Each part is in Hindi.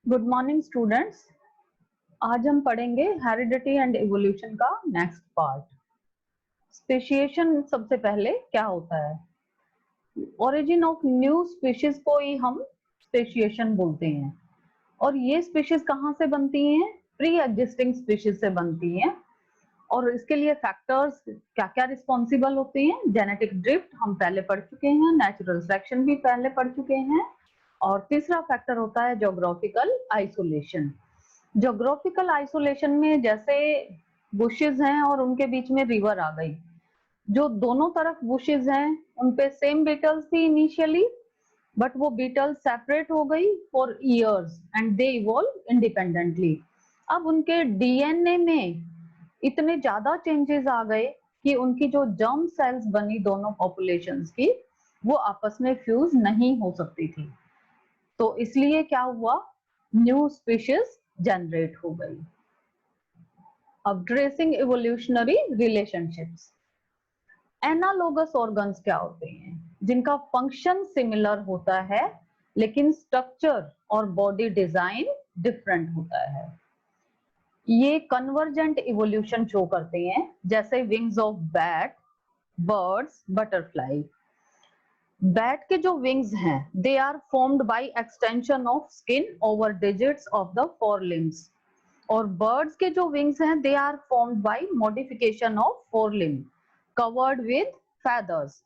Good morning students. आज हम पढ़ेंगे हेरिडिटी एंड इवोल्यूशन का नेक्स्ट पार्ट। स्पेशिएशन सबसे पहले क्या होता है? ओरिजिन ऑफ न्यू स्पीशीज को ही हम स्पेशिएशन बोलते हैं। और ये स्पीशीज कहाँ से बनती हैं? प्री एग्जिस्टिंग स्पीशीज से बनती हैं। और इसके लिए फैक्टर्स क्या क्या रिस्पॉन्सिबल होते हैं? जेनेटिक ड्रिफ्ट हम पहले पढ़ चुके हैं, नेचुरल सिलेक्शन भी पहले पढ़ चुके हैं। और तीसरा फैक्टर होता है ज्योग्राफिकल आइसोलेशन। ज्योग्राफिकल आइसोलेशन में जैसे बुशेस हैं और उनके बीच में रिवर आ गई, जो दोनों तरफ बुशेस हैं उन पे सेम बीटल्स थी इनिशियली, बट वो बीटल्स सेपरेट हो गई for years and they evolve independently. अब उनके डीएनए में इतने ज्यादा चेंजेस आ गए कि उनकी जो जर्म सेल्स बनी दोनों पॉपुलेशंस की, वो आपस में फ्यूज नहीं हो सकती थी। तो इसलिए क्या हुआ? न्यू स्पीशीज जनरेट हो गई। अब tracing evolutionary relationships. Analogous organs क्या होते हैं? जिनका फंक्शन सिमिलर होता है लेकिन स्ट्रक्चर और बॉडी डिजाइन डिफरेंट होता है। ये कन्वर्जेंट इवोल्यूशन शो करते हैं, जैसे wings of bat, birds, butterfly. Bat के जो विंग्स हैं they are formed by extension of skin over digits of the fore limbs. और बर्ड्स के जो विंग्स हैं they are formed by modification of fore limb covered with feathers.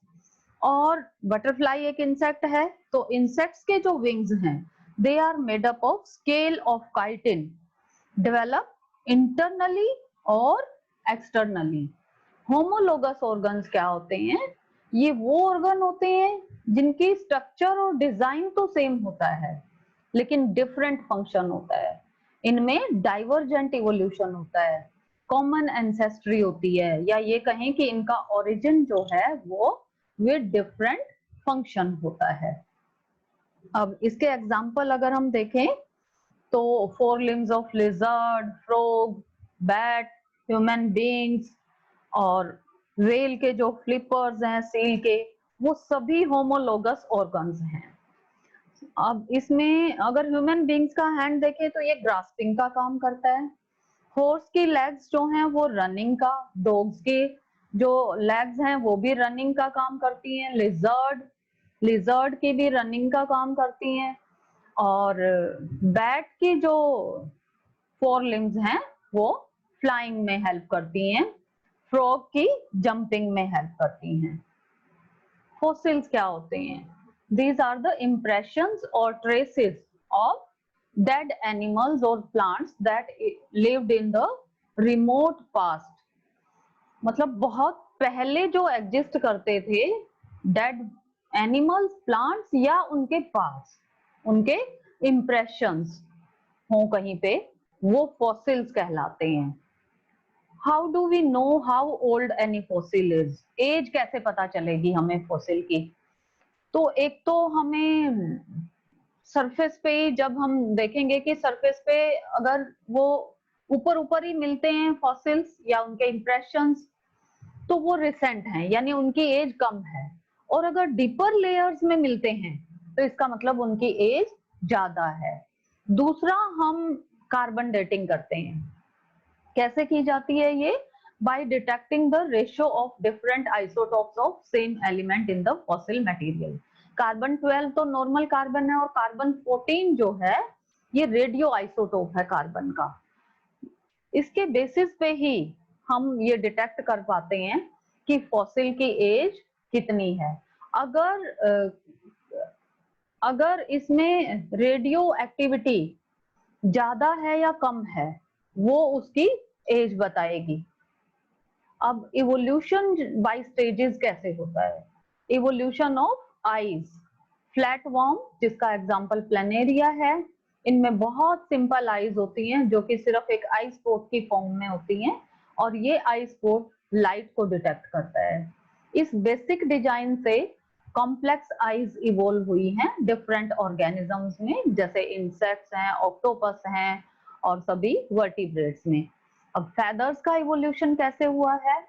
और बटरफ्लाई एक इंसेक्ट है, तो इंसेक्ट्स के जो विंग्स हैं they are made up of scale of chitin develop internally और एक्सटर्नली। होमोलोगस ऑर्गन्स क्या होते हैं? ये वो ऑर्गन होते हैं जिनकी स्ट्रक्चर और डिजाइन तो सेम होता है लेकिन डिफरेंट फंक्शन होता है। इनमें डाइवर्जेंट इवोल्यूशन होता है, कॉमन एंसेस्ट्री होती है, या ये कहें कि इनका ओरिजिन जो है वो विद डिफरेंट फंक्शन होता है। अब इसके एग्जाम्पल अगर हम देखें तो four limbs of lizard, frog, bat, human beings और व्हेल के जो फ्लिपर्स हैं, सील के, वो सभी होमोलोगस ऑर्गन्स हैं। अब इसमें अगर ह्यूमन बीइंग्स का हैंड देखें तो ये ग्रास्पिंग का काम करता है। हॉर्स की लेग्स जो हैं वो रनिंग का, डॉग्स के जो लेग्स हैं वो भी रनिंग का काम करती हैं। लिजर्ड की भी रनिंग का काम करती हैं। और बैट की जो फोर लिम्स हैं वो फ्लाइंग में हेल्प करती हैं। फ्रॉग की जंपिंग में हेल्प करती हैं। फॉसिल्स क्या होते हैं? दीज आर द इम्प्रेशंस और ट्रेसेस ऑफ डेड एनिमल्स और plants that lived in the remote past. मतलब बहुत पहले जो एग्जिस्ट करते थे डेड एनिमल्स, प्लांट्स, या उनके पास उनके इम्प्रेशंस हो कहीं पे, वो फॉसिल्स कहलाते हैं। How do we know how old any fossil is? Age कैसे पता चलेगी हमें फॉसिल की? तो एक तो हमें सरफेस पे ही जब हम देखेंगे कि सरफेस पे अगर वो ऊपर ऊपर ही मिलते हैं फॉसिल्स या उनके इम्प्रेशंस, तो वो रिसेंट हैं, यानी उनकी एज कम है। और अगर डीपर लेयर्स में मिलते हैं तो इसका मतलब उनकी एज ज्यादा है। दूसरा, हम कार्बन डेटिंग करते हैं। कैसे की जाती है ये? By detecting the ratio of different isotopes of same element in the fossil material. Carbon 12 तो नॉर्मल कार्बन है और कार्बन 14 जो है ये रेडियो आइसोटोप है कार्बन का। इसके बेसिस पे ही हम ये डिटेक्ट कर पाते हैं कि फॉसिल की एज कितनी है। अगर इसमें रेडियो एक्टिविटी ज्यादा है या कम है, वो उसकी एज बताएगी। अब इवोल्यूशन बाय स्टेजेस कैसे होता है? Evolution of eyes. Flat worm, जिसका एग्जांपल प्लेनेरिया है, इनमें बहुत सिंपल आइज होती हैं जो कि सिर्फ एक आई स्पॉट की फॉर्म में होती हैं, और ये आई स्पॉट लाइट को डिटेक्ट करता है। इस बेसिक डिजाइन से कॉम्प्लेक्स आइज इवोल्व हुई हैं डिफरेंट ऑर्गेनिजम्स में, जैसे इंसेक्ट्स हैं, ऑक्टोपस हैं और सभी वर्टिब्रेट्स में। अब फेदर्स का इवोल्यूशन कैसे हुआ है?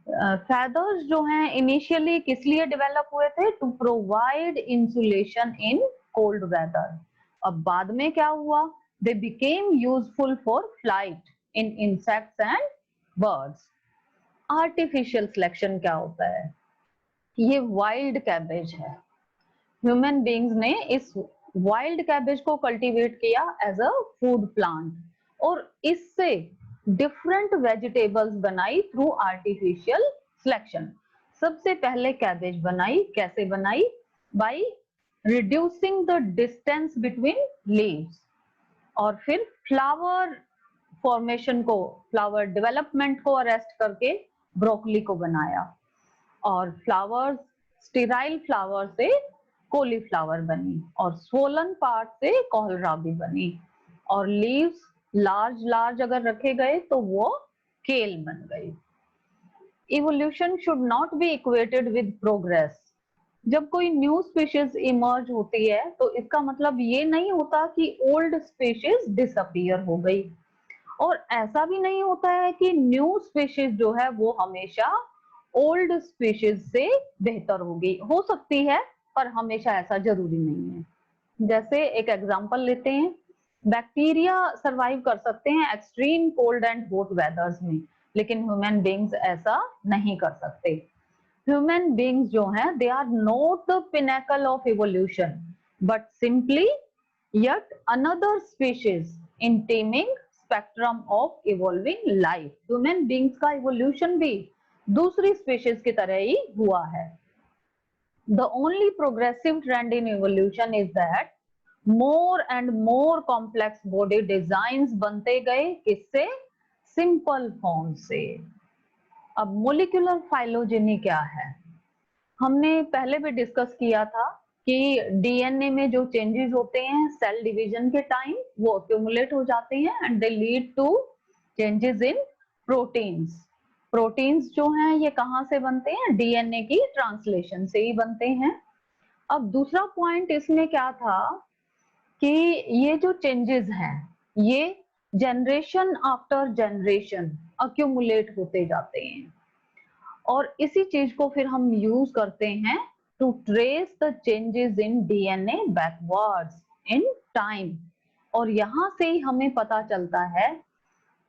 फेदर्स जो हैं इनिशियली किस लिए डेवलप हुए थे? To provide insulation in cold weather. अब बाद में क्या हुआ, they became useful for flight in insects and birds. Artificial selection क्या होता है, ये वाइल्ड कैबेज है। ह्यूमन बीइंग्स ने इस वाइल्ड कैबेज को कल्टीवेट किया एज अ फूड प्लांट और इससे डिफरेंट वेजिटेबल्स बनाई थ्रू आर्टिफिशियल सिलेक्शन। सबसे पहले कैबेज बनाई, कैसे बनाई, by reducing the distance between leaves, और फिर फ्लावर फॉर्मेशन को, फ्लावर डेवलपमेंट को अरेस्ट करके ब्रोकली को बनाया, और फ्लावर्स, स्टेराइल फ्लावर से कॉलीफ्लावर बनी, और स्वोलन पार्ट से कोहलराबी बनी, और लीव्स लार्ज लार्ज अगर रखे गए तो वो केल बन गई। Evolution should not be equated with progress. जब कोई न्यू स्पीशीज इमर्ज होती है तो इसका मतलब ये नहीं होता कि ओल्ड स्पीशीज डिसअपीयर हो गई, और ऐसा भी नहीं होता है कि न्यू स्पीशीज जो है वो हमेशा ओल्ड स्पीशीज से बेहतर होगी। हो सकती है पर हमेशा ऐसा जरूरी नहीं है। जैसे एक एग्जांपल लेते हैं, बैक्टीरिया सरवाइव कर सकते हैं एक्सट्रीम कोल्ड एंड हॉट वेदर्स में, लेकिन ह्यूमन बीइंग्स ऐसा नहीं कर सकते। ह्यूमन बीइंग्स जो हैं they are not the pinnacle of evolution but simply yet another species in teeming spectrum of evolving life। Human beings का इवोल्यूशन भी दूसरी स्पीशीज की तरह ही हुआ है। The only progressive trend in evolution is that more and more complex body designs बनते गए, किससे, सिंपल फॉर्म से। अब मोलिकुलर फाइलोजेनी क्या है, हमने पहले भी डिस्कस किया था कि डीएनए में जो चेंजेस होते हैं सेल डिवीजन के टाइम वो एक्यूमुलेट हो जाते हैं and they lead to changes in proteins. Proteins जो हैं ये कहाँ से बनते हैं, डीएनए की ट्रांसलेशन से ही बनते हैं। अब दूसरा पॉइंट इसमें क्या था कि ये जो चेंजेस हैं ये जनरेशन आफ्टर जनरेशन एक्यूमुलेट होते जाते हैं, और इसी चीज को फिर हम यूज करते हैं to trace the changes in DNA backwards in time. और यहां से ही हमें पता चलता है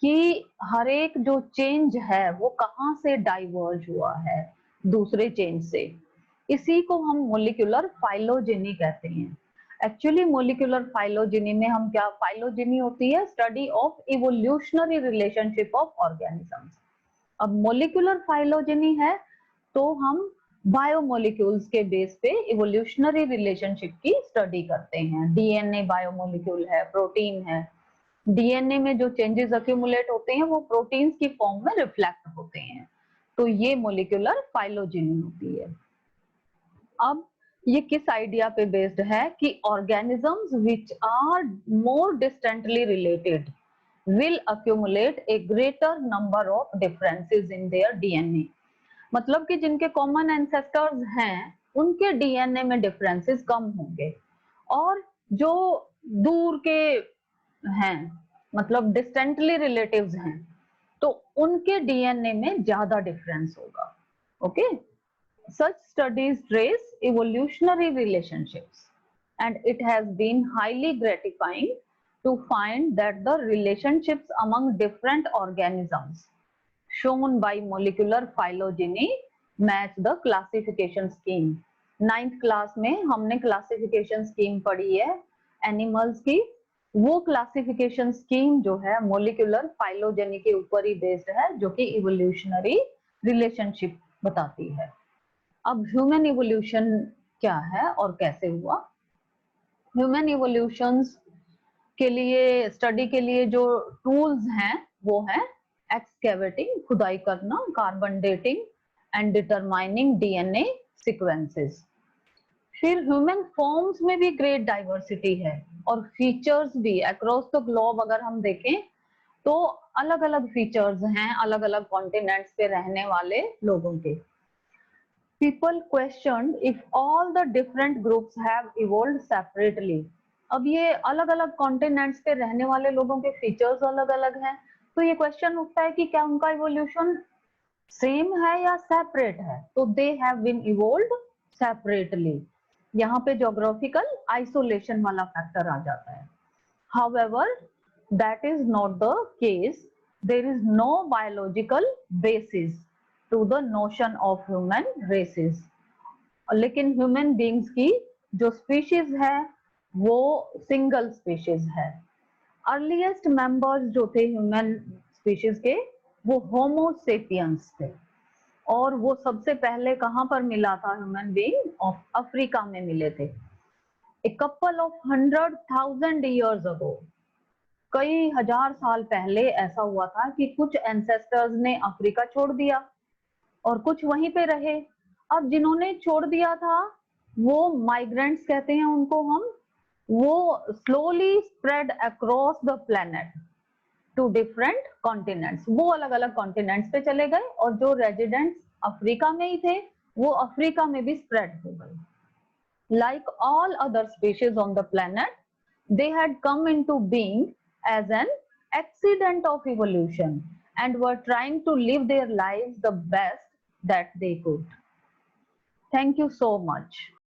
कि हर एक जो चेंज है वो कहाँ से डाइवर्ज हुआ है दूसरे चेंज से। इसी को हम मोलिकुलर फाइलोजेनी कहते हैं। एक्चुअली मोलिकुलर फाइलोजेनी में हम क्या, फाइलोजेनी होती है study of evolutionary relationship of organisms. अब मोलिकुलर फाइलोजेनी है तो हम बायोमोलिक्यूल्स के बेस पे इवोल्यूशनरी रिलेशनशिप की स्टडी करते हैं। डीएनए बायोमोलिक्यूल है, प्रोटीन है, डीएनए में जो चेंजेस अक्यूमुलेट होते हैं वो प्रोटीन्स की फॉर्म में रिफ्लेक्ट होते हैं, तो ये मोलिकुलर फाइलोजेनी होती है। अब ये किस आइडिया पे बेस्ड है कि organisms which are more distantly related will accumulate a greater number of differences in their DNA। मतलब कि जिनके कॉमन एंसेस्टर्स हैं उनके डीएनए में डिफरेंसेस कम होंगे, और जो दूर के हैं मतलब डिस्टेंटली रिलेटिव्स हैं तो उनके डीएनए में ज्यादा डिफरेंस होगा। Okay, such studies trace evolutionary relationships and it has been highly gratifying to find that the relationships among different organisms shown by molecular phylogeny match the classification scheme। 9th class में हमने क्लासिफिकेशन स्कीम पढ़ी है एनिमल्स की, वो क्लासिफिकेशन स्कीम जो है मोलिकुलर फाइलोजेनी के ऊपर ही बेस्ड है, जो कि इवोल्यूशनरी रिलेशनशिप बताती है। अब ह्यूमन इवोल्यूशन क्या है और कैसे हुआ। ह्यूमन इवोल्यूशंस के लिए, स्टडी के लिए जो टूल्स हैं वो हैं एक्सकैवेटिंग, खुदाई करना, carbon dating and determining DNA sequences. फिर ह्यूमन फॉर्म्स में भी ग्रेट डाइवर्सिटी है और फीचर्स भी अक्रॉस द ग्लोब अगर हम देखें तो अलग अलग फीचर्स हैं अलग अलग कॉन्टिनेंट्स पे रहने वाले लोगों के। People questioned if all the different groups have evolved separately। अब ये अलग अलग कॉन्टिनेंट्स पे रहने वाले लोगों के फीचर्स अलग अलग हैं, तो ये क्वेश्चन उठता है कि क्या उनका इवोल्यूशन सेम है या सेपरेट है, तो दे हैव बीन इवोल्व्ड सेपरेटली। यहाँ पे जोग्राफिकल आइसोलेशन वाला फैक्टर आ जाता है। However, that is not the case. There is no biological basis to the notion of human races. लेकिन ह्यूमन बींग्स की जो स्पीशीज है वो सिंगल स्पीशीज है। अर्लीस्ट मेंबर्स जो थे ह्यूमन स्पीशीज के वो होमो सेपियंस थे और वो सबसे पहले कहाँ पर मिला था ह्यूमन बींग? अफ्रीका में मिले थे। A couple of 100,000 years ago, कई हजार साल पहले ऐसा हुआ था कि कुछ एंसेस्टर्स ने अफ्रीका छोड़ दिया और कुछ वहीं पे रहे। अब जिन्होंने छोड़ दिया था वो माइग्रेंट्स कहते हैं उनको हम, वो slowly spread across the planet to different continents, वो अलग अलग कॉन्टिनेंट्स पे चले गए और जो रेजिडेंट्स अफ्रीका में ही थे वो अफ्रीका में भी स्प्रेड हो गए। Like all other species on the planet, they had come into being as an accident of evolution and were trying to live their lives the best that they could. Thank you so much.